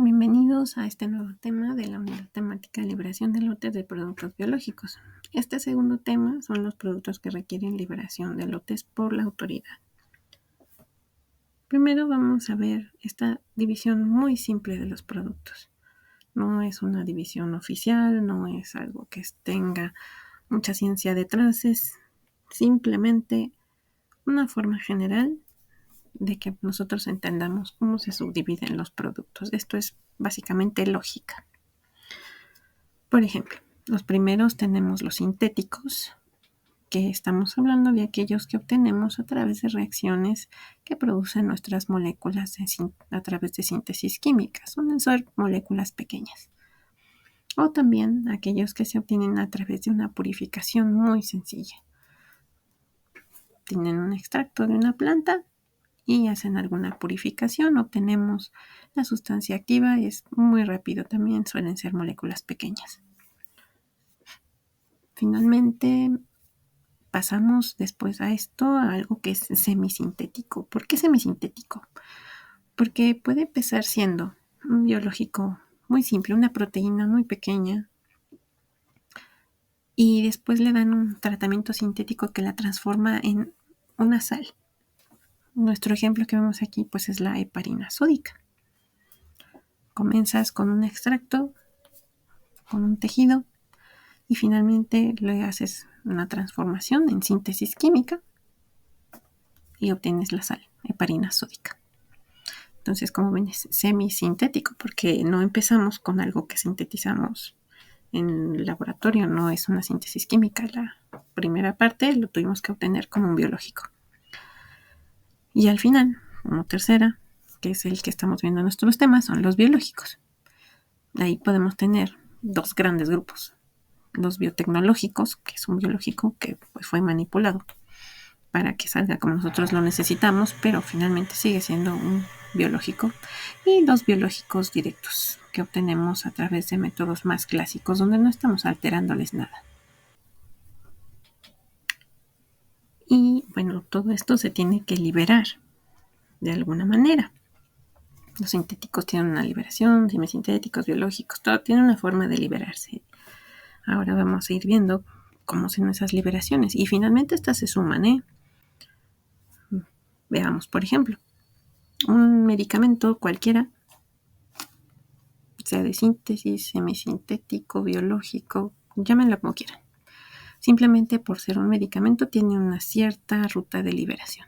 Bienvenidos a este nuevo tema de la unidad temática de liberación de lotes de productos biológicos. Este segundo tema son los productos que requieren liberación de lotes por la autoridad. Primero vamos a ver esta división muy simple de los productos. No es una división oficial, no es algo que tenga mucha ciencia detrás, es simplemente una forma general de que nosotros entendamos cómo se subdividen los productos. Esto es básicamente lógica. Por ejemplo, los primeros tenemos los sintéticos, que estamos hablando de aquellos que obtenemos a través de reacciones que producen nuestras moléculas a través de síntesis química. Suelen ser moléculas pequeñas. O también aquellos que se obtienen a través de una purificación muy sencilla. Tienen un extracto de una planta y hacen alguna purificación, obtenemos la sustancia activa y es muy rápido también, suelen ser moléculas pequeñas. Finalmente, pasamos después a esto a algo que es semisintético. ¿Por qué semisintético? Porque puede empezar siendo un biológico muy simple, una proteína muy pequeña, y después le dan un tratamiento sintético que la transforma en una sal. Nuestro ejemplo que vemos aquí pues es la heparina sódica. Comienzas con un extracto, con un tejido, y finalmente le haces una transformación en síntesis química y obtienes la sal, heparina sódica. Entonces, como ven, es semisintético porque no empezamos con algo que sintetizamos en el laboratorio, no es una síntesis química. La primera parte lo tuvimos que obtener como un biológico. Y al final, como tercera, que es el que estamos viendo en nuestros temas, son los biológicos. Ahí podemos tener dos grandes grupos. Los biotecnológicos, que es un biológico que pues, fue manipulado para que salga como nosotros lo necesitamos, pero finalmente sigue siendo un biológico. Y los biológicos directos, que obtenemos a través de métodos más clásicos, donde no estamos alterándoles nada. Y bueno, todo esto se tiene que liberar de alguna manera. Los sintéticos tienen una liberación, semisintéticos, biológicos, todo tiene una forma de liberarse. Ahora vamos a ir viendo cómo son esas liberaciones. Y finalmente estas se suman, Veamos, por ejemplo, un medicamento cualquiera, sea de síntesis, semisintético, biológico, llámenlo como quieran. Simplemente por ser un medicamento tiene una cierta ruta de liberación.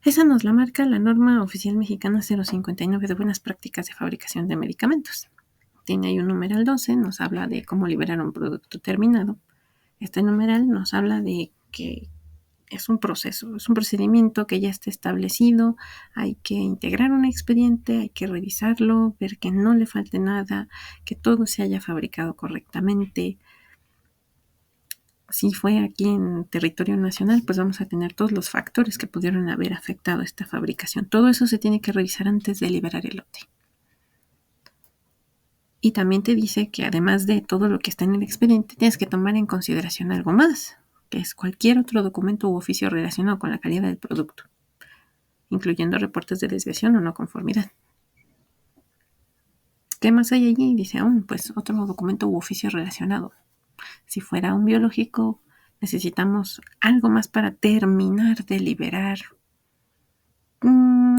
Esa nos la marca la norma oficial mexicana 059 de buenas prácticas de fabricación de medicamentos. Tiene ahí un numeral 12, nos habla de cómo liberar un producto terminado. Este numeral nos habla de que es un proceso, es un procedimiento que ya está establecido, hay que integrar un expediente, hay que revisarlo, ver que no le falte nada, que todo se haya fabricado correctamente. Si fue aquí en territorio nacional, pues vamos a tener todos los factores que pudieron haber afectado esta fabricación. Todo eso se tiene que revisar antes de liberar el lote. Y también te dice que además de todo lo que está en el expediente, tienes que tomar en consideración algo más, que es cualquier otro documento u oficio relacionado con la calidad del producto, incluyendo reportes de desviación o no conformidad. ¿Qué más hay allí? Dice aún, pues otro documento u oficio relacionado. Si fuera un biológico, necesitamos algo más para terminar de liberar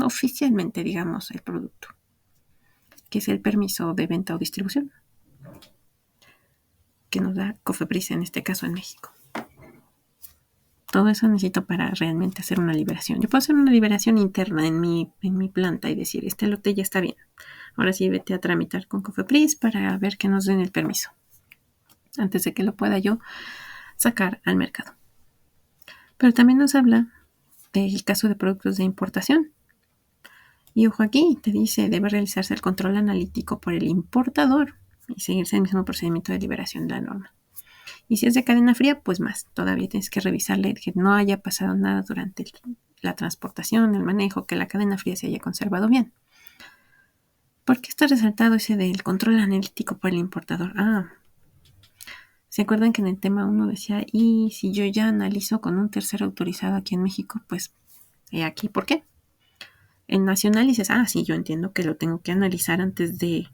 oficialmente, digamos, el producto, que es el permiso de venta o distribución, que nos da COFEPRIS en este caso en México. Todo eso necesito para realmente hacer una liberación. Yo puedo hacer una liberación interna en mi planta y decir, este lote ya está bien. Ahora sí, vete a tramitar con COFEPRIS para ver que nos den el permiso, antes de que lo pueda yo sacar al mercado. Pero también nos habla del caso de productos de importación. Y ojo aquí, te dice, debe realizarse el control analítico por el importador y seguirse el mismo procedimiento de liberación de la norma. Y si es de cadena fría, pues más. Todavía tienes que revisarle que no haya pasado nada durante la transportación, el manejo, que la cadena fría se haya conservado bien. ¿Por qué está resaltado ese del control analítico por el importador? ¿Se acuerdan que en el tema 1 decía, y si yo ya analizo con un tercero autorizado aquí en México, pues aquí, ¿por qué? El nacional dices, sí, yo entiendo que lo tengo que analizar antes de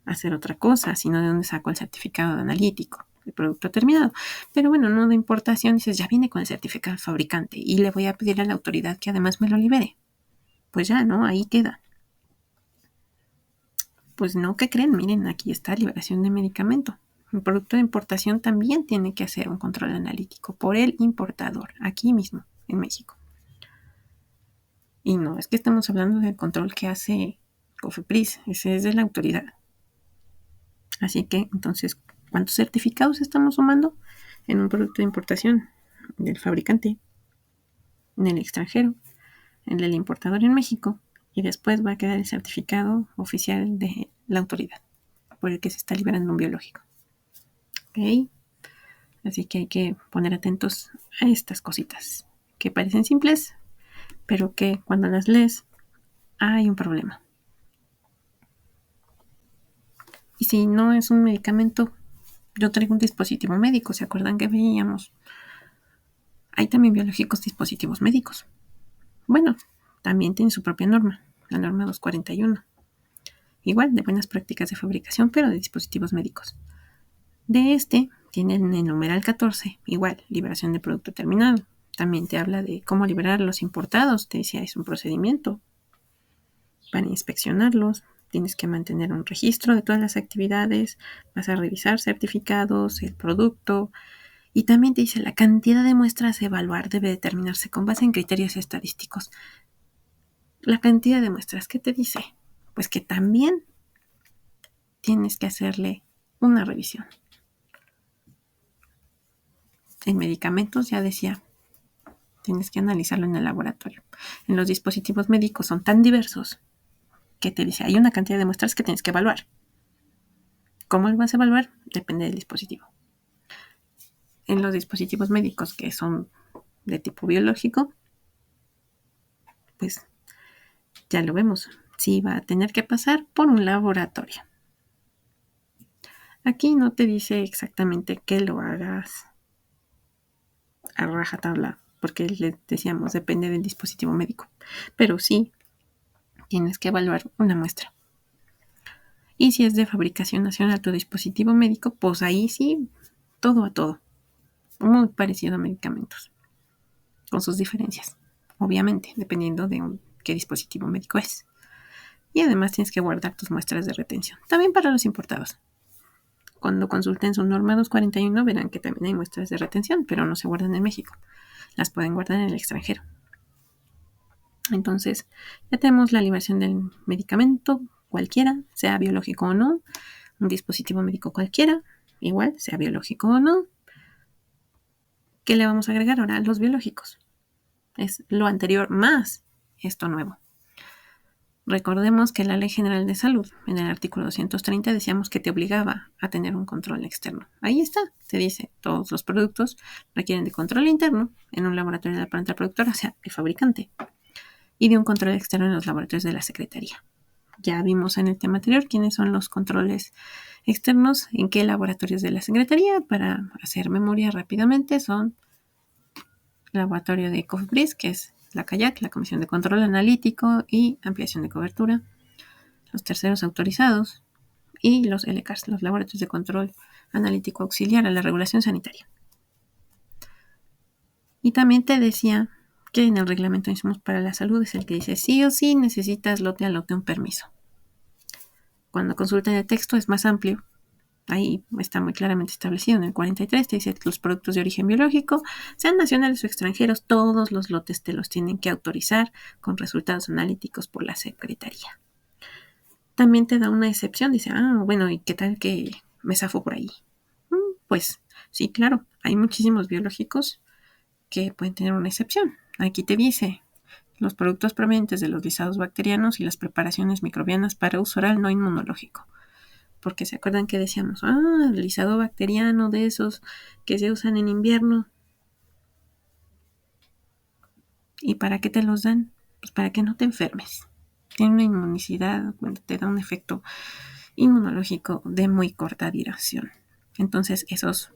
hacer otra cosa, sino de dónde saco el certificado de analítico, el producto terminado. Pero bueno, no de importación, dices, ya viene con el certificado del fabricante y le voy a pedir a la autoridad que además me lo libere. Pues ya, ¿no? Ahí queda. Pues no, ¿qué creen? Miren, aquí está liberación de medicamento. El producto de importación también tiene que hacer un control analítico por el importador, aquí mismo, en México. Y no es que estamos hablando del control que hace COFEPRIS, ese es de la autoridad. Así que, entonces, ¿cuántos certificados estamos sumando en un producto de importación del fabricante, en el extranjero, en el importador en México? Y después va a quedar el certificado oficial de la autoridad por el que se está liberando un biológico. ¿Ok? Así que hay que poner atentos a estas cositas que parecen simples, pero que cuando las lees hay un problema. Y si no es un medicamento, yo traigo un dispositivo médico. ¿Se acuerdan que veíamos? Hay también biológicos dispositivos médicos. Bueno, también tiene su propia norma, la norma 241. Igual, de buenas prácticas de fabricación, pero de dispositivos médicos. De este, tienen el numeral 14, igual, liberación de producto terminado. También te habla de cómo liberar los importados. Te decía, es un procedimiento para inspeccionarlos. Tienes que mantener un registro de todas las actividades. Vas a revisar certificados, el producto. Y también te dice, la cantidad de muestras a evaluar debe determinarse con base en criterios estadísticos. La cantidad de muestras, ¿qué te dice? Pues que también tienes que hacerle una revisión. En medicamentos ya decía, tienes que analizarlo en el laboratorio. En los dispositivos médicos son tan diversos que te dice, hay una cantidad de muestras que tienes que evaluar. ¿Cómo lo vas a evaluar? Depende del dispositivo. En los dispositivos médicos que son de tipo biológico, pues ya lo vemos. Sí va a tener que pasar por un laboratorio. Aquí no te dice exactamente que lo hagas a rajatabla, porque les decíamos, depende del dispositivo médico. Pero sí, tienes que evaluar una muestra. Y si es de fabricación nacional tu dispositivo médico, pues ahí sí, todo a todo. Muy parecido a medicamentos, con sus diferencias, obviamente, dependiendo de qué dispositivo médico es. Y además tienes que guardar tus muestras de retención. También para los importados. Cuando consulten su norma 241 verán que también hay muestras de retención, pero no se guardan en México. Las pueden guardar en el extranjero. Entonces, ya tenemos la liberación del medicamento cualquiera, sea biológico o no, un dispositivo médico cualquiera, igual, sea biológico o no. ¿Qué le vamos a agregar ahora? Los biológicos. Es lo anterior más esto nuevo. Recordemos que la Ley General de Salud, en el artículo 230, decíamos que te obligaba a tener un control externo. Ahí está, te dice, todos los productos requieren de control interno en un laboratorio de la planta productora, o sea, el fabricante, y de un control externo en los laboratorios de la Secretaría. Ya vimos en el tema anterior quiénes son los controles externos, en qué laboratorios de la Secretaría. Para hacer memoria rápidamente, son el laboratorio de COFEPRIS, que es la CAYAC, la Comisión de Control Analítico y Ampliación de Cobertura, los terceros autorizados y los LCARS, los laboratorios de control analítico auxiliar a la regulación sanitaria. Y también te decía que en el reglamento de insumos para la salud es el que dice sí o sí necesitas lote a lote un permiso. Cuando consultan el texto es más amplio. Ahí está muy claramente establecido. En el 43 te dice que los productos de origen biológico, sean nacionales o extranjeros, todos los lotes te los tienen que autorizar con resultados analíticos por la Secretaría. También te da una excepción. Dice, bueno, ¿y qué tal que me zafo por ahí? Pues sí, claro, hay muchísimos biológicos que pueden tener una excepción. Aquí te dice, los productos provenientes de los lisados bacterianos y las preparaciones microbianas para uso oral no inmunológico. Porque se acuerdan que decíamos, el lisado bacteriano de esos que se usan en invierno. ¿Y para qué te los dan? Pues para que no te enfermes. Tiene una inmunicidad, te da un efecto inmunológico de muy corta duración. Entonces esos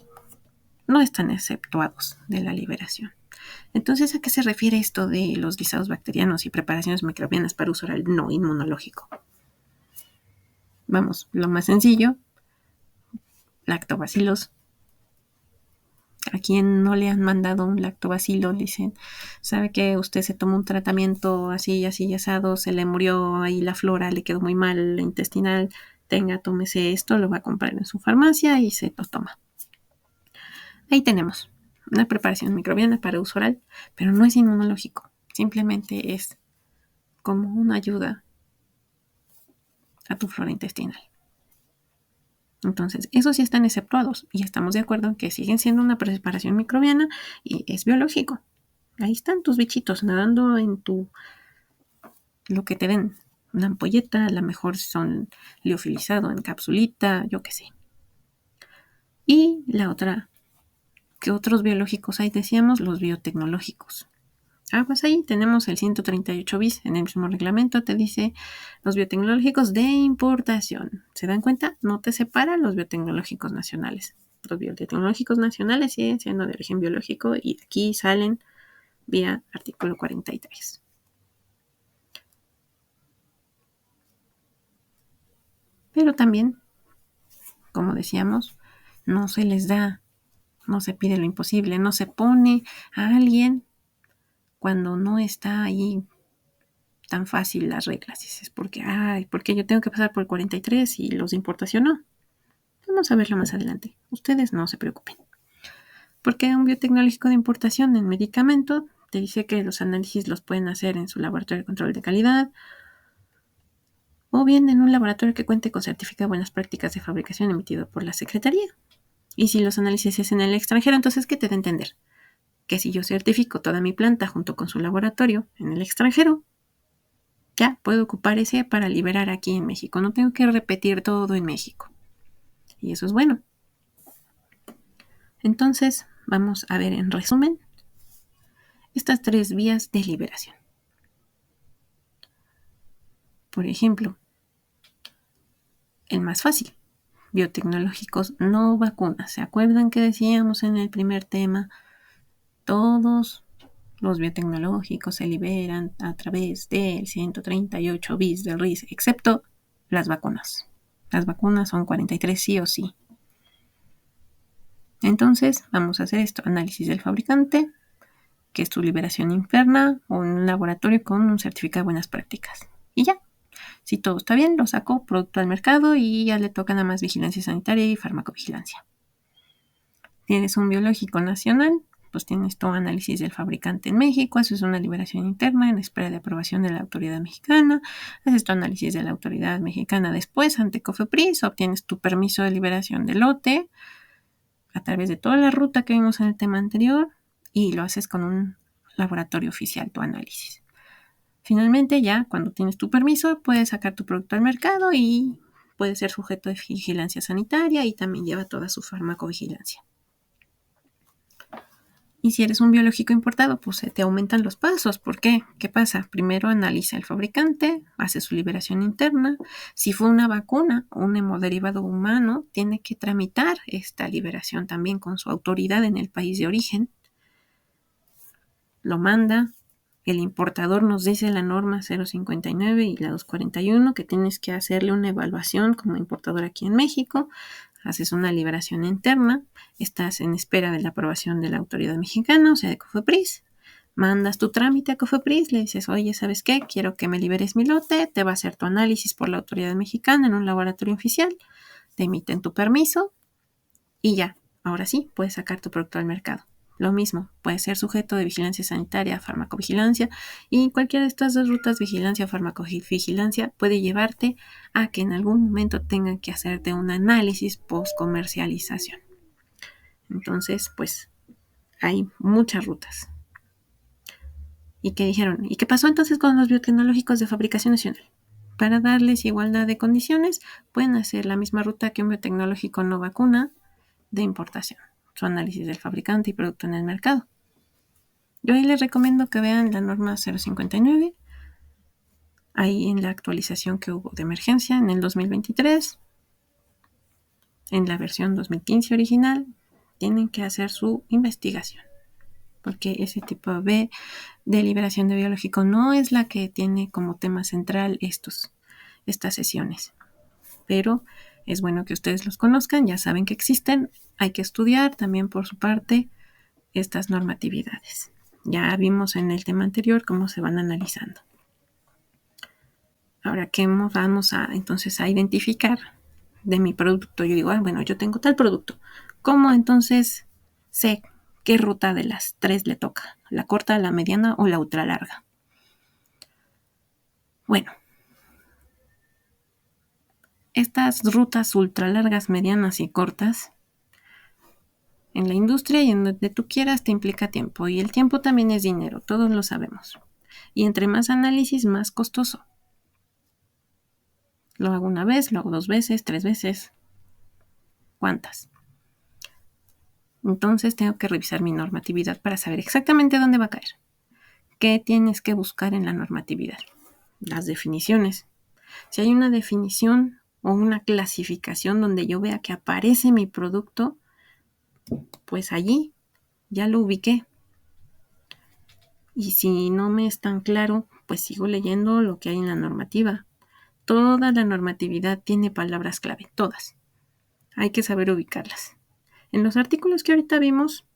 no están exceptuados de la liberación. Entonces, ¿a qué se refiere esto de los guisados bacterianos y preparaciones microbianas para uso oral no inmunológico? Vamos, lo más sencillo, lactobacilos. A quien no le han mandado un lactobacilo, le dicen, sabe que usted se tomó un tratamiento así, así y asado, se le murió ahí la flora, le quedó muy mal la intestinal, tenga, tómese esto, lo va a comprar en su farmacia y se lo toma. Ahí tenemos una preparación microbiana para uso oral, pero no es inmunológico, simplemente es como una ayuda a tu flora intestinal. Entonces, esos sí están exceptuados y estamos de acuerdo en que siguen siendo una preparación microbiana y es biológico. Ahí están tus bichitos nadando en lo que te den. Una ampolleta, a lo mejor son liofilizado en capsulita, yo qué sé. Y la otra, ¿qué otros biológicos hay? Decíamos los biotecnológicos. Pues ahí tenemos el 138 bis en el mismo reglamento, te dice los biotecnológicos de importación. ¿Se dan cuenta? No te separa los biotecnológicos nacionales. Los biotecnológicos nacionales siguen siendo de origen biológico y aquí salen vía artículo 43. Pero también, como decíamos, no se les da, no se pide lo imposible, no se pone a alguien cuando no está ahí tan fácil las reglas. Dices, porque yo tengo que pasar por el 43 y los de importación no. Vamos a verlo más adelante. Ustedes no se preocupen. Porque un biotecnológico de importación en medicamento te dice que los análisis los pueden hacer en su laboratorio de control de calidad o bien en un laboratorio que cuente con certificado de buenas prácticas de fabricación emitido por la Secretaría. Y si los análisis se hacen en el extranjero, entonces, ¿qué te da a entender? Que si yo certifico toda mi planta junto con su laboratorio en el extranjero, ya puedo ocupar ese para liberar aquí en México. No tengo que repetir todo en México. Y eso es bueno. Entonces, vamos a ver en resumen estas 3 vías de liberación. Por ejemplo, el más fácil, biotecnológicos no vacunas. ¿Se acuerdan que decíamos en el primer tema? Todos los biotecnológicos se liberan a través del 138 bis del RIS, excepto las vacunas. Las vacunas son 43 sí o sí. Entonces, vamos a hacer esto, análisis del fabricante, que es tu liberación interna, o en un laboratorio con un certificado de buenas prácticas. Y ya, si todo está bien, lo saco producto al mercado y ya le toca nada más vigilancia sanitaria y farmacovigilancia. Tienes un biológico nacional, pues tienes tu análisis del fabricante en México, haces una liberación interna en espera de aprobación de la autoridad mexicana, haces tu análisis de la autoridad mexicana después ante COFEPRIS, obtienes tu permiso de liberación de lote a través de toda la ruta que vimos en el tema anterior y lo haces con un laboratorio oficial, tu análisis. Finalmente, ya cuando tienes tu permiso, puedes sacar tu producto al mercado y puede ser sujeto de vigilancia sanitaria y también lleva toda su farmacovigilancia. Y si eres un biológico importado, pues se te aumentan los pasos. ¿Por qué? ¿Qué pasa? Primero analiza el fabricante, hace su liberación interna. Si fue una vacuna o un hemoderivado humano, tiene que tramitar esta liberación también con su autoridad en el país de origen. Lo manda. El importador nos dice la norma 059 y la 241 que tienes que hacerle una evaluación como importador aquí en México. Haces una liberación interna, estás en espera de la aprobación de la autoridad mexicana, o sea, de COFEPRIS. Mandas tu trámite a COFEPRIS, le dices, oye, ¿sabes qué? Quiero que me liberes mi lote, te va a hacer tu análisis por la autoridad mexicana en un laboratorio oficial, te emiten tu permiso y ya, ahora sí, puedes sacar tu producto al mercado. Lo mismo, puede ser sujeto de vigilancia sanitaria, farmacovigilancia y cualquiera de estas dos rutas, vigilancia o farmacovigilancia, puede llevarte a que en algún momento tengan que hacerte un análisis post-comercialización. Entonces, pues, hay muchas rutas. ¿Y qué dijeron? ¿Y qué pasó entonces con los biotecnológicos de fabricación nacional? Para darles igualdad de condiciones, pueden hacer la misma ruta que un biotecnológico no vacuna de importación. Su análisis del fabricante y producto en el mercado. Yo ahí les recomiendo que vean la norma 059, ahí en la actualización que hubo de emergencia en el 2023, en la versión 2015 original, tienen que hacer su investigación. porque ese tipo B de liberación de biológico no es la que tiene como tema central estas sesiones. Pero es bueno que ustedes los conozcan, ya saben que existen, hay que estudiar también por su parte estas normatividades. Ya vimos en el tema anterior cómo se van analizando. Ahora, ¿qué vamos a entonces a identificar de mi producto? Yo digo, bueno, yo tengo tal producto. ¿Cómo entonces sé qué ruta de las tres le toca? ¿La corta, la mediana o la ultra larga? Bueno, estas rutas ultra largas, medianas y cortas, en la industria y en donde tú quieras te implica tiempo. Y el tiempo también es dinero, todos lo sabemos. Y entre más análisis, más costoso. Lo hago una vez, lo hago 2 veces, 3 veces. ¿Cuántas? Entonces tengo que revisar mi normatividad para saber exactamente dónde va a caer. ¿Qué tienes que buscar en la normatividad? Las definiciones. Si hay una definición o una clasificación donde yo vea que aparece mi producto, pues allí ya lo ubiqué. Y si no me es tan claro, pues sigo leyendo lo que hay en la normativa. Toda la normatividad tiene palabras clave, todas. Hay que saber ubicarlas. En los artículos que ahorita vimos,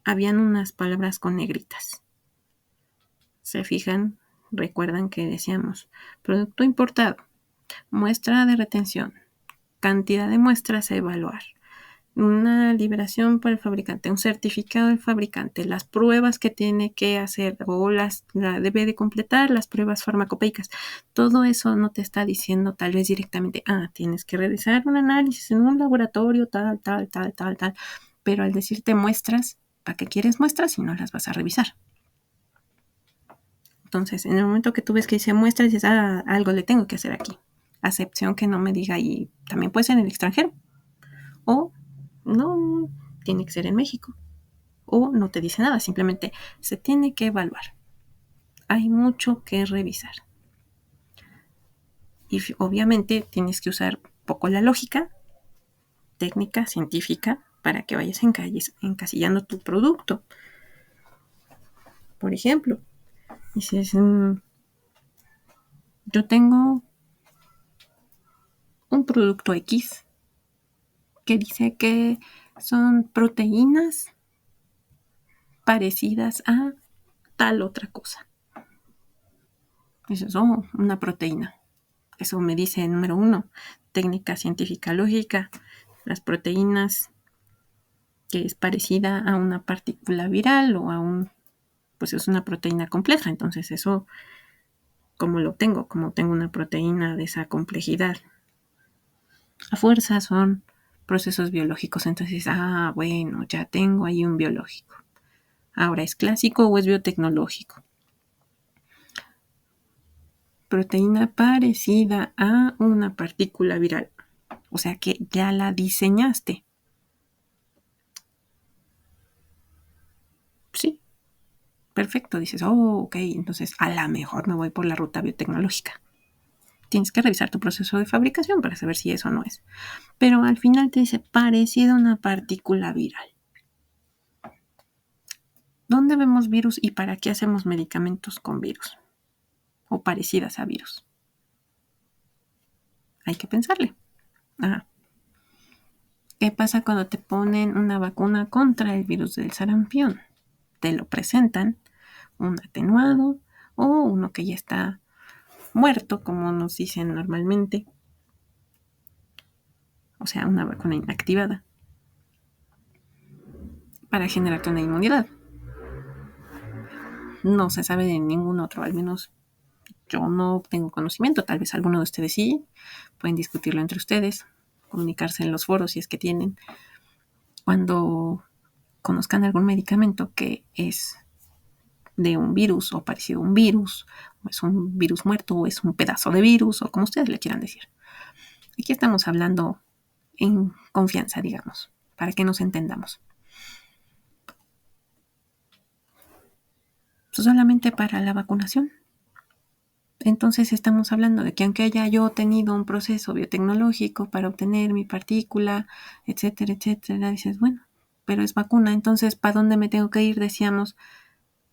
habían unas palabras con negritas. ¿Se fijan? Recuerdan que decíamos producto importado, muestra de retención, cantidad de muestras a evaluar, una liberación por el fabricante, un certificado del fabricante, las pruebas que tiene que hacer o la debe de completar, las pruebas farmacopéicas. Todo eso no te está diciendo tal vez directamente, tienes que realizar un análisis en un laboratorio tal. Pero al decirte muestras, ¿para qué quieres muestras si no las vas a revisar? Entonces, en el momento que tú ves que dice muestras, dices, algo le tengo que hacer aquí. Acepción que no me diga, y también puede ser en el extranjero. O no, tiene que ser en México. O no te dice nada, simplemente se tiene que evaluar. Hay mucho que revisar. Y obviamente tienes que usar poco la lógica, técnica, científica, para que vayas encasillando tu producto. Por ejemplo, dices, yo tengo un producto X que dice que son proteínas parecidas a tal otra cosa. Dices, una proteína. Eso me dice, número 1, técnica científica lógica. Las proteínas que es parecida a una partícula viral o pues es una proteína compleja. Entonces eso, ¿cómo lo tengo? Como tengo una proteína de esa complejidad. A fuerza son procesos biológicos. Entonces, bueno, ya tengo ahí un biológico. Ahora, ¿es clásico o es biotecnológico? Proteína parecida a una partícula viral. O sea que ya la diseñaste. Sí, perfecto. Dices, ok, entonces a lo mejor me voy por la ruta biotecnológica. Tienes que revisar tu proceso de fabricación para saber si eso no es. Pero al final te dice parecido a una partícula viral. ¿Dónde vemos virus y para qué hacemos medicamentos con virus? O parecidas a virus. Hay que pensarle. ¿Qué pasa cuando te ponen una vacuna contra el virus del sarampión? Te lo presentan un atenuado o uno que ya está muerto, como nos dicen normalmente. O sea, una vacuna inactivada para generarte una inmunidad. No se sabe de ningún otro, al menos yo no tengo conocimiento, tal vez alguno de ustedes sí, pueden discutirlo entre ustedes, comunicarse en los foros si es que tienen. Cuando conozcan algún medicamento que es de un virus o parecido a un virus, o es un virus muerto, o es un pedazo de virus, o como ustedes le quieran decir. Aquí estamos hablando en confianza, digamos, para que nos entendamos. Solamente para la vacunación. Entonces estamos hablando de que aunque haya yo tenido un proceso biotecnológico para obtener mi partícula, etcétera, dices, bueno, pero es vacuna. Entonces, ¿para dónde me tengo que ir? Decíamos,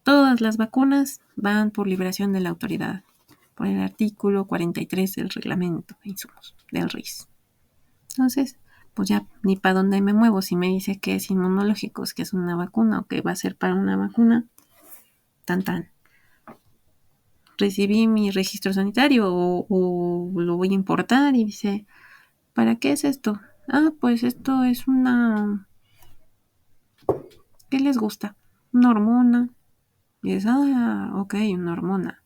todas las vacunas van por liberación de la autoridad, por el artículo 43 del reglamento de insumos del RIS. Entonces, pues ya ni para dónde me muevo. Si me dice que es inmunológicos, que es una vacuna o que va a ser para una vacuna, tan tan. Recibí mi registro sanitario o lo voy a importar y dice, ¿para qué es esto? Ah, pues esto es una... ¿Qué les gusta? Una hormona. Y dices, ah, ok, una hormona.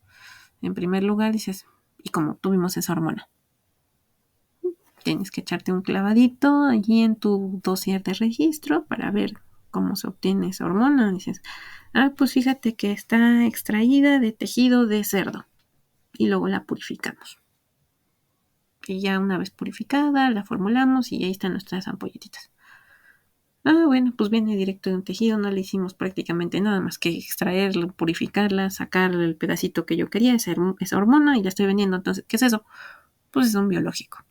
En primer lugar dices, ¿y cómo tuvimos esa hormona? Tienes que echarte un clavadito allí en tu dossier de registro para ver cómo se obtiene esa hormona. Dices, ah, pues fíjate que está extraída de tejido de cerdo y luego la purificamos. Y ya una vez purificada, la formulamos y ahí están nuestras ampolletitas. Ah, bueno, pues viene directo de un tejido, no le hicimos prácticamente nada más que extraerla, purificarla, sacar el pedacito que yo quería, esa hormona, y la estoy vendiendo. Entonces, ¿qué es eso? Pues es un biológico.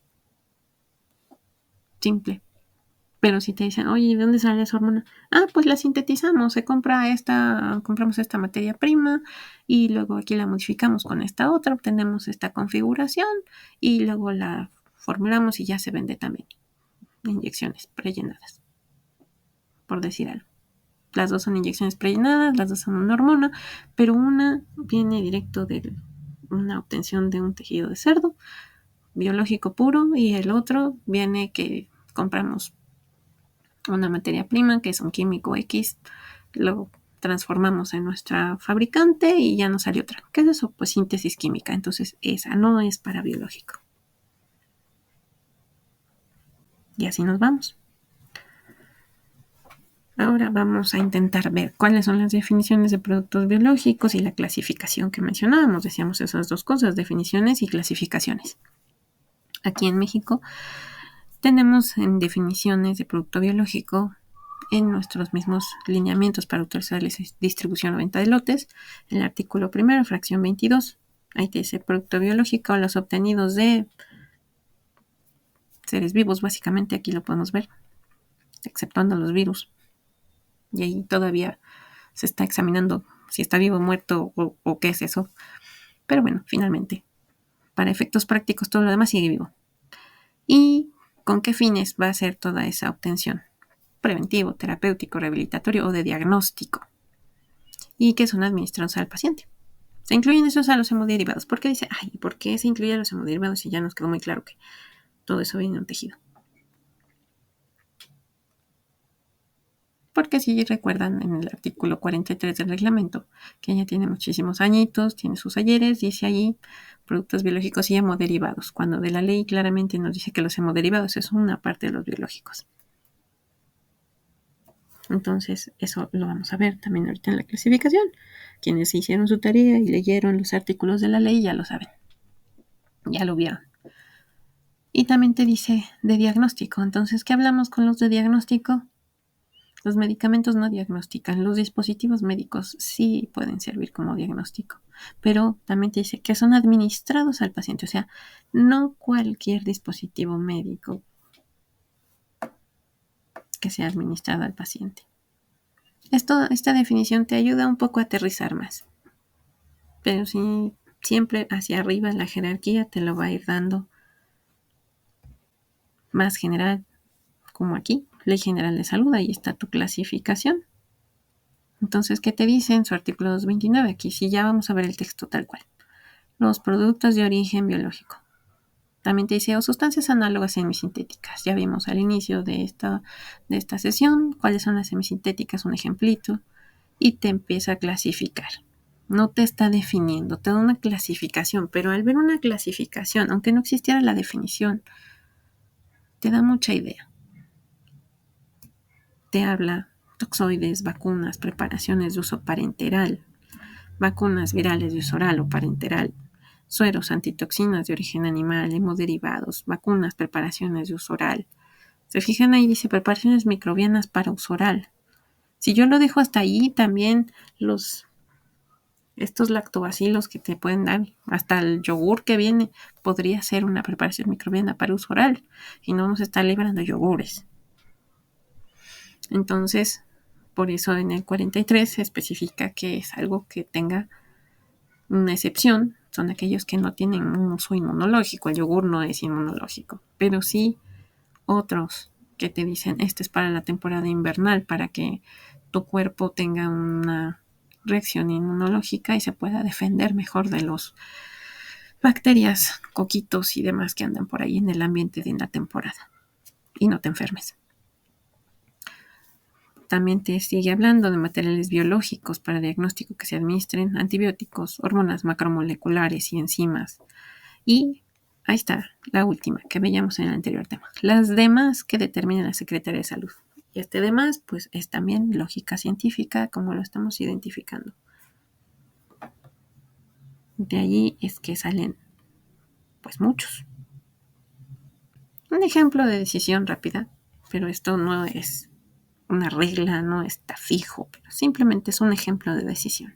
Simple. Pero si te dicen, oye, ¿de dónde sale esa hormona? Ah, pues la sintetizamos, compramos esta materia prima y luego aquí la modificamos con esta otra, obtenemos esta configuración y luego la formulamos y ya se vende también. Inyecciones prellenadas, por decir algo. Las dos son inyecciones prellenadas, las dos son una hormona, pero una viene directo de una obtención de un tejido de cerdo, biológico puro, y el otro viene que compramos una materia prima, que es un químico X, lo transformamos en nuestra fabricante y ya nos salió otra. ¿Qué es eso? Pues síntesis química. Entonces esa no es para biológico. Y así nos vamos. Ahora vamos a intentar ver cuáles son las definiciones de productos biológicos y la clasificación que mencionábamos. Decíamos esas dos cosas, definiciones y clasificaciones. Aquí en México tenemos en definiciones de producto biológico en nuestros mismos lineamientos para autorizar la distribución o venta de lotes, el artículo primero, fracción 22. Ahí te dice producto biológico, los obtenidos de seres vivos, básicamente aquí lo podemos ver, exceptuando los virus. Y ahí todavía se está examinando si está vivo, muerto o qué es eso. Pero bueno, finalmente, para efectos prácticos todo lo demás sigue vivo. ¿Y con qué fines va a ser toda esa obtención? Preventivo, terapéutico, rehabilitatorio o de diagnóstico. Y que son administrados al paciente. Se incluyen esos a los hemoderivados. ¿Por qué dice, ay, por qué se incluye a los hemoderivados si ya nos quedó muy claro que todo eso viene de un tejido? Porque si recuerdan en el artículo 43 del reglamento, que ya tiene muchísimos añitos, tiene sus ayeres, dice allí productos biológicos y hemoderivados, cuando de la ley claramente nos dice que los hemoderivados es una parte de los biológicos. Entonces, eso lo vamos a ver también ahorita en la clasificación. Quienes hicieron su tarea y leyeron los artículos de la ley ya lo saben, ya lo vieron. Y también te dice de diagnóstico. Entonces, ¿qué hablamos con los de diagnóstico? Los medicamentos no diagnostican, los dispositivos médicos sí pueden servir como diagnóstico, pero también te dice que son administrados al paciente, o sea, no cualquier dispositivo médico que sea administrado al paciente. Esta definición te ayuda un poco a aterrizar más, pero sí, siempre hacia arriba la jerarquía te lo va a ir dando más general, como aquí, Ley General de Salud, ahí está tu clasificación. Entonces, ¿qué te dice en su artículo 229? Aquí sí ya vamos a ver el texto tal cual. Los productos de origen biológico. También te dice, o sustancias análogas semisintéticas. Ya vimos al inicio de esta sesión cuáles son las semisintéticas, un ejemplito, y te empieza a clasificar. No te está definiendo, te da una clasificación, pero al ver una clasificación, aunque no existiera la definición, te da mucha idea. Te habla toxoides, vacunas, preparaciones de uso parenteral, vacunas virales de uso oral o parenteral, sueros, antitoxinas de origen animal, hemoderivados, vacunas, preparaciones de uso oral. Se fijan ahí, dice preparaciones microbianas para uso oral. Si yo lo dejo hasta ahí, también estos lactobacilos que te pueden dar, hasta el yogur que viene, podría ser una preparación microbiana para uso oral y no nos está librando yogures. Entonces, por eso en el 43 se especifica que es algo que tenga una excepción, son aquellos que no tienen un uso inmunológico. El yogur no es inmunológico, pero sí otros que te dicen, este es para la temporada invernal, para que tu cuerpo tenga una reacción inmunológica y se pueda defender mejor de los bacterias, coquitos y demás que andan por ahí en el ambiente de la temporada y no te enfermes. También te sigue hablando de materiales biológicos para diagnóstico que se administren, antibióticos, hormonas macromoleculares y enzimas. Y ahí está la última que veíamos en el anterior tema. Las demás que determina la Secretaría de Salud. Y este demás, pues es también lógica científica, como lo estamos identificando. De allí es que salen, pues muchos. Un ejemplo de decisión rápida, pero esto no es una regla, no está fijo, pero simplemente es un ejemplo de decisión.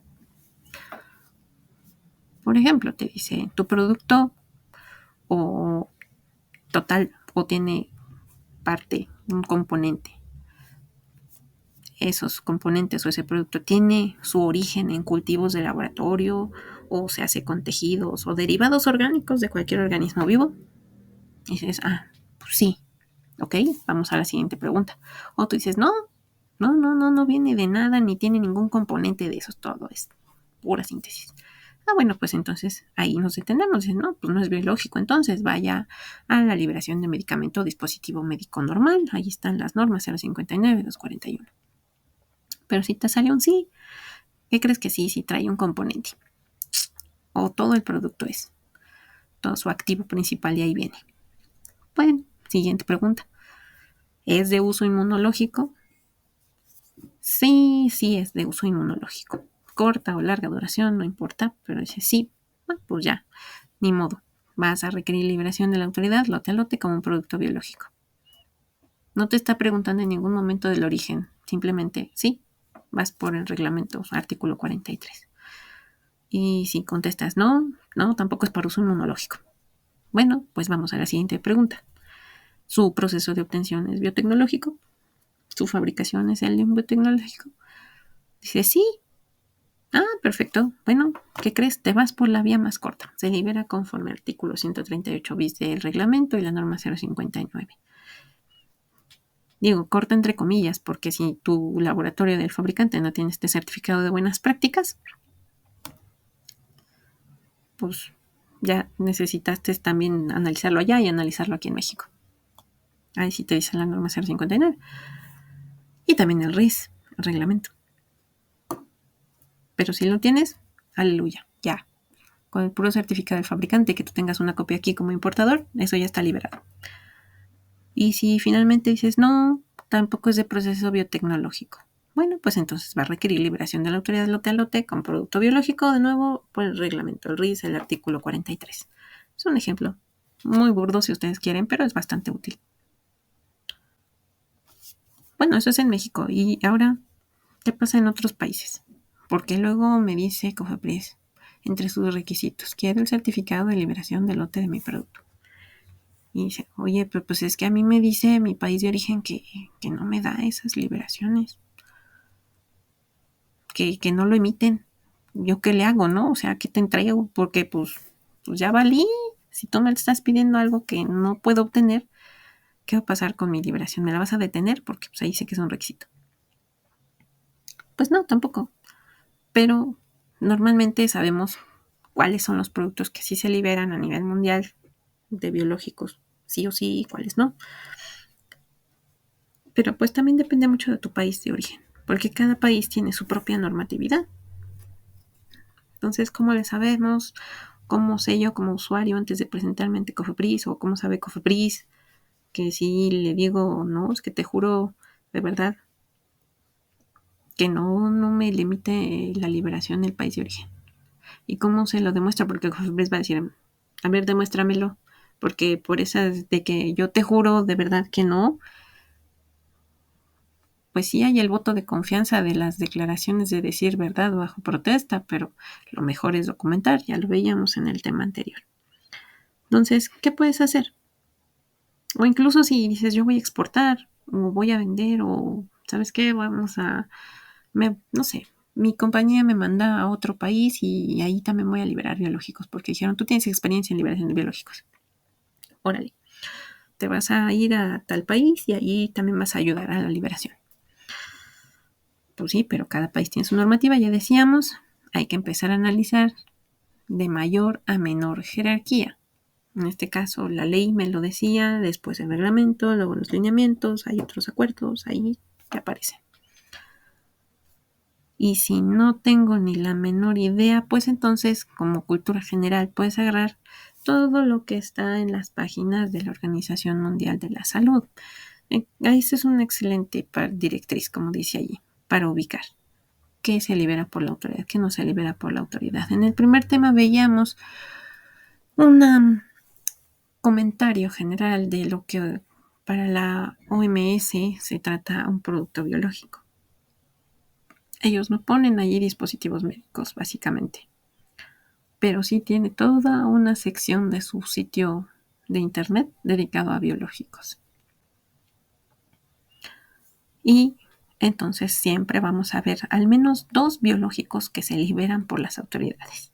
Por ejemplo, te dice, tu producto o total o tiene parte, un componente. Esos componentes o ese producto tiene su origen en cultivos de laboratorio o se hace con tejidos o derivados orgánicos de cualquier organismo vivo. Y dices, pues sí, ok, vamos a la siguiente pregunta. O tú dices, no viene de nada ni tiene ningún componente de esos, todo es pura síntesis. Bueno, pues entonces ahí nos detenemos. Dices, no, pues no es biológico. Entonces vaya a la liberación de medicamento o dispositivo médico normal. Ahí están las normas 059 241. Pero si te sale un sí, ¿qué crees que sí? Si trae un componente. O todo el producto es. Todo su activo principal y ahí viene. Bueno, siguiente pregunta. ¿Es de uso inmunológico? Sí, sí es de uso inmunológico. Corta o larga duración, no importa, pero dice sí, pues ya, ni modo. Vas a requerir liberación de la autoridad lote a lote como un producto biológico. No te está preguntando en ningún momento del origen, simplemente sí, vas por el reglamento, artículo 43. Y si contestas no, tampoco es para uso inmunológico. Bueno, pues vamos a la siguiente pregunta. ¿Su proceso de obtención es biotecnológico? ¿Su fabricación es el biotecnológico? Dice sí. Perfecto. Bueno, ¿qué crees? Te vas por la vía más corta. Se libera conforme al artículo 138 bis del reglamento y la norma 059. Digo, corta entre comillas, porque si tu laboratorio del fabricante no tiene este certificado de buenas prácticas, pues ya necesitaste también analizarlo allá y analizarlo aquí en México. Ahí sí te dice la norma 059. Y también el RIS, el reglamento. Pero si lo tienes, aleluya, ya. Con el puro certificado del fabricante, que tú tengas una copia aquí como importador, eso ya está liberado. Y si finalmente dices, no, tampoco es de proceso biotecnológico. Bueno, pues entonces va a requerir liberación de la autoridad lote a lote con producto biológico, de nuevo, por el reglamento, el RIS, el artículo 43. Es un ejemplo muy burdo si ustedes quieren, pero es bastante útil. Bueno, eso es en México. Y ahora, ¿qué pasa en otros países? Porque luego me dice Cofepris, entre sus requisitos, quiero el certificado de liberación de lote de mi producto. Y dice, oye, pero pues es que a mí me dice mi país de origen que no me da esas liberaciones. Que no lo emiten. ¿Yo qué le hago, no? O sea, ¿qué te entrego? Porque pues ya valí. Si tú me estás pidiendo algo que no puedo obtener, ¿qué va a pasar con mi liberación? ¿Me la vas a detener? Porque pues ahí sé que es un requisito. Pues no, tampoco. Pero normalmente sabemos cuáles son los productos que sí se liberan a nivel mundial de biológicos, sí o sí, y cuáles no. Pero pues también depende mucho de tu país de origen, porque cada país tiene su propia normatividad. Entonces, ¿cómo le sabemos? ¿Cómo sé yo como usuario antes de presentarme ante Cofepris? ¿O cómo sabe Cofepris que si le digo, no, es que te juro de verdad que no me limite la liberación del país de origen? ¿Y cómo se lo demuestra? Porque Cofepris va a decir, a ver, demuéstramelo. Porque por esas de que yo te juro de verdad que no, pues sí hay el voto de confianza de las declaraciones de decir verdad bajo protesta, pero lo mejor es documentar, ya lo veíamos en el tema anterior. Entonces, ¿qué puedes hacer? O incluso si dices yo voy a exportar, o voy a vender, o ¿sabes qué? No sé, mi compañía me manda a otro país y ahí también voy a liberar biológicos, porque dijeron, tú tienes experiencia en liberación de biológicos. Órale, te vas a ir a tal país y ahí también vas a ayudar a la liberación. Pues sí, pero cada país tiene su normativa, ya decíamos, hay que empezar a analizar de mayor a menor jerarquía. En este caso, la ley me lo decía, después el reglamento, luego los lineamientos, hay otros acuerdos, ahí que aparecen. Y si no tengo ni la menor idea, pues entonces, como cultura general, puedes agarrar todo lo que está en las páginas de la Organización Mundial de la Salud. Esa es una excelente directriz, como dice allí, para ubicar qué se libera por la autoridad, qué no se libera por la autoridad. En el primer tema veíamos un comentario general de lo que para la OMS se trata un producto biológico. Ellos no ponen allí dispositivos médicos, básicamente, pero sí tiene toda una sección de su sitio de internet dedicado a biológicos. Y entonces siempre vamos a ver al menos 2 biológicos que se liberan por las autoridades.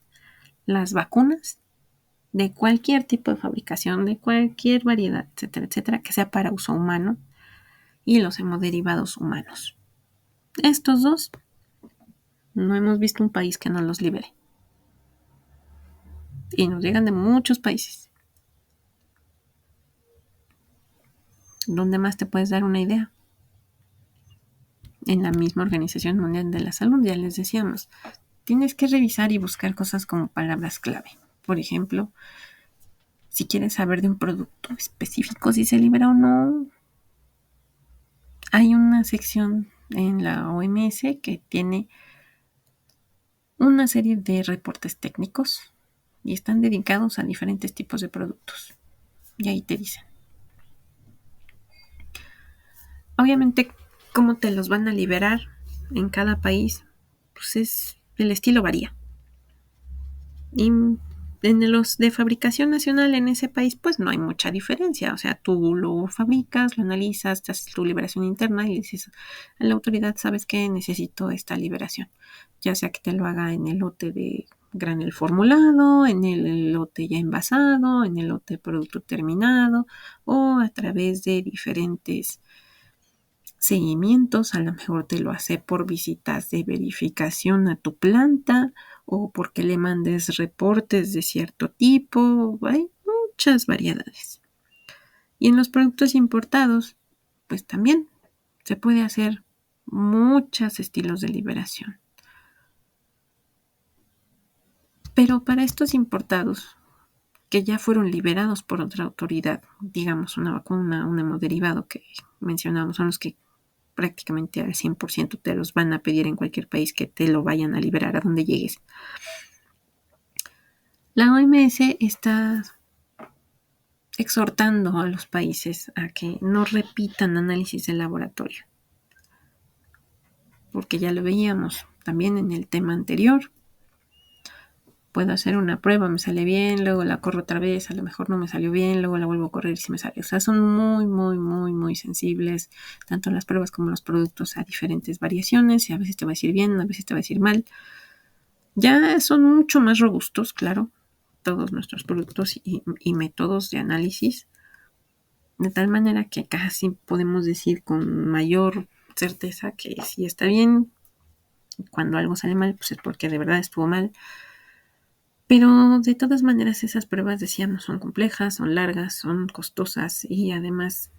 Las vacunas de cualquier tipo de fabricación, de cualquier variedad, etcétera, etcétera, que sea para uso humano, y los hemoderivados humanos. Estos 2 no hemos visto un país que no los libere. Y nos llegan de muchos países. ¿Dónde más te puedes dar una idea? En la misma Organización Mundial de la Salud, ya les decíamos, tienes que revisar y buscar cosas como palabras clave. Por ejemplo, si quieres saber de un producto específico, si se libera o no, hay una sección en la OMS que tiene una serie de reportes técnicos y están dedicados a diferentes tipos de productos. Y ahí te dicen. Obviamente, cómo te los van a liberar en cada país, pues el estilo varía. Y en los de fabricación nacional en ese país, pues no hay mucha diferencia. O sea, tú lo fabricas, lo analizas, te haces tu liberación interna y le dices a la autoridad, ¿sabes qué? Necesito esta liberación. Ya sea que te lo haga en el lote de granel formulado, en el lote ya envasado, en el lote producto terminado o a través de diferentes seguimientos, a lo mejor te lo hace por visitas de verificación a tu planta o porque le mandes reportes de cierto tipo. Hay muchas variedades. Y en los productos importados, pues también se puede hacer muchos estilos de liberación. Pero para estos importados, que ya fueron liberados por otra autoridad, digamos una vacuna, un hemoderivado que mencionamos, son los que prácticamente al 100% te los van a pedir en cualquier país que te lo vayan a liberar a donde llegues. La OMS está exhortando a los países a que no repitan análisis de laboratorio, porque ya lo veíamos también en el tema anterior. Puedo hacer una prueba, me sale bien, luego la corro otra vez, a lo mejor no me salió bien, luego la vuelvo a correr y si me sale. O sea, son muy, muy, muy, muy sensibles, tanto las pruebas como los productos a diferentes variaciones, y a veces te va a decir bien, a veces te va a decir mal. Ya son mucho más robustos, claro, todos nuestros productos y métodos de análisis, de tal manera que casi podemos decir con mayor certeza que si está bien, cuando algo sale mal, pues es porque de verdad estuvo mal. Pero de todas maneras esas pruebas, decíamos, son complejas, son largas, son costosas y además,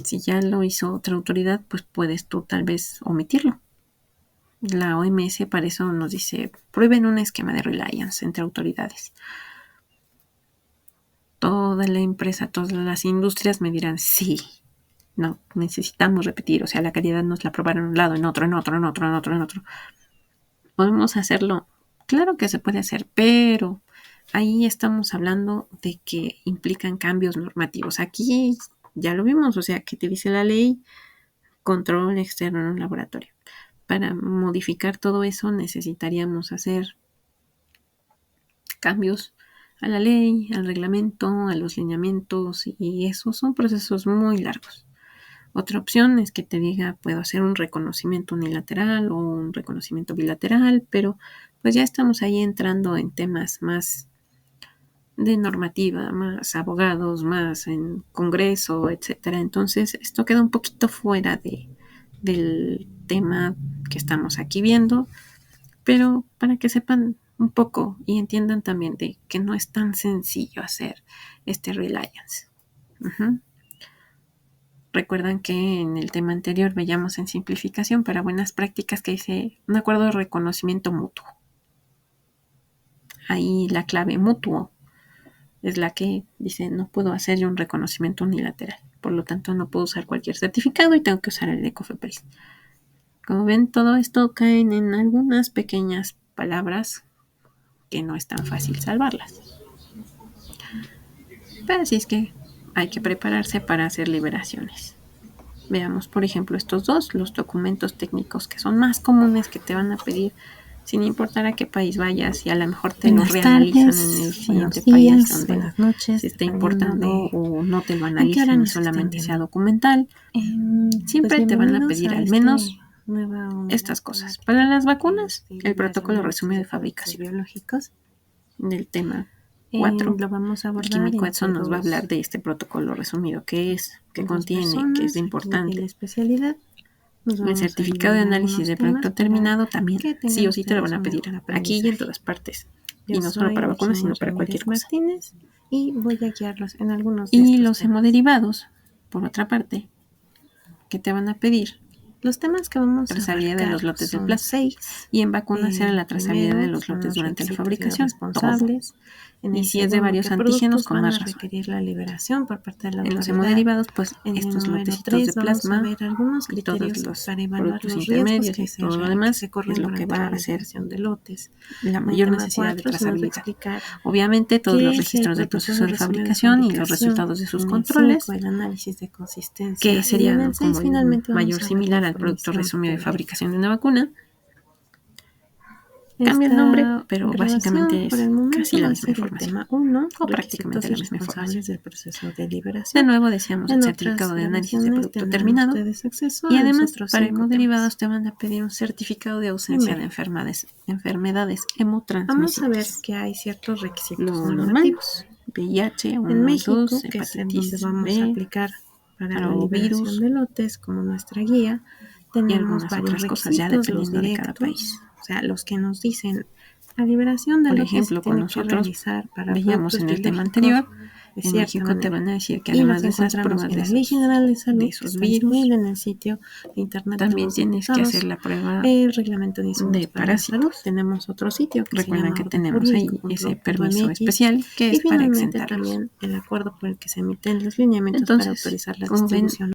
si ya lo hizo otra autoridad, pues puedes tú tal vez omitirlo. La OMS para eso nos dice, prueben un esquema de reliance entre autoridades. Toda la empresa, todas las industrias me dirán, sí, no, necesitamos repetir, o sea, la calidad nos la probaron en un lado, en otro, en otro, en otro, en otro, en otro. Podemos hacerlo, claro que se puede hacer, pero ahí estamos hablando de que implican cambios normativos. Aquí ya lo vimos, o sea, que te dice la ley, control externo en un laboratorio. Para modificar todo eso necesitaríamos hacer cambios a la ley, al reglamento, a los lineamientos, y esos son procesos muy largos. Otra opción es que te diga, puedo hacer un reconocimiento unilateral o un reconocimiento bilateral, pero pues ya estamos ahí entrando en temas más de normativa, más abogados, más en Congreso, etcétera. Entonces, esto queda un poquito fuera del tema que estamos aquí viendo, pero para que sepan un poco y entiendan también de que no es tan sencillo hacer este reliance. Recuerdan que en el tema anterior veíamos en simplificación para buenas prácticas que dice un acuerdo de reconocimiento mutuo. Ahí la clave mutuo es la que dice no puedo hacer yo un reconocimiento unilateral. Por lo tanto, no puedo usar cualquier certificado y tengo que usar el de COFEPRIS. Como ven, todo esto caen en algunas pequeñas palabras que no es tan fácil salvarlas. Pero así es que hay que prepararse para hacer liberaciones. Veamos, por ejemplo, estos dos, los documentos técnicos que son más comunes que te van a pedir sin importar a qué país vayas y a lo mejor te lo reanalizan en el siguiente país donde buenas noches, se esté importando o no te lo analicen y solamente sea documental. Siempre te van a pedir al menos estas cosas. Para las vacunas, el protocolo resumido de fabricación biológicos del tema 4. lo vamos a El abordar. químico Edson nos va a hablar de este protocolo resumido, qué es, qué contiene, qué es importante. La especialidad. El certificado de análisis de producto terminado también sí o sí te lo van a pedir aquí y en todas partes. Y no solo para vacunas, sino para cualquier cosa. Martínez, y voy a guiarlos en algunos de y los hemoderivados, por otra parte, que te van a pedir los temas que vamos a trazabilidad de los lotes de plasma 6, y en vacunas era la trazabilidad de los lotes durante la fabricación, responsables. Y si es de varios antígenos, con más razón. Requerir la liberación por parte de la en los hemoderivados, pues estos lotecitos de plasma, algunos criterios los para evaluar productos los intermedios y todo lo demás es lo que va a hacer de lotes. La mayor necesidad de trazabilidad. Obviamente todos los registros del proceso de fabricación y los resultados de sus controles, el análisis de consistencia, que serían como el mayor similar al producto resumido de fabricación de una vacuna. Cambia el nombre, pero básicamente es casi la misma información. O prácticamente la misma información. Del proceso de liberación. De nuevo decíamos el certificado de análisis de producto terminado. Y además, para hemoderivados te van a pedir un certificado de ausencia de enfermedades hemotransmisibles. Vamos a ver que hay ciertos requisitos normativos. VIH, 1, 2, hepatitis vamos a aplicar para la liberación de lotes como nuestra guía. Tenemos varias cosas ya dependiendo de cada país. O sea, los que nos dicen la liberación de por lotes ejemplo, con nosotros para veíamos en el tema anterior, en México te van a decir que además de esas pruebas de Ley General de Salud, de esos virus, en el sitio de internet también tienes que hacer la prueba el reglamento de parásitos. Tenemos otro sitio que recuerden que tenemos ahí ese permiso especial que es para exentarlos. También el acuerdo por el que se emiten los lineamientos para autorizar la distribución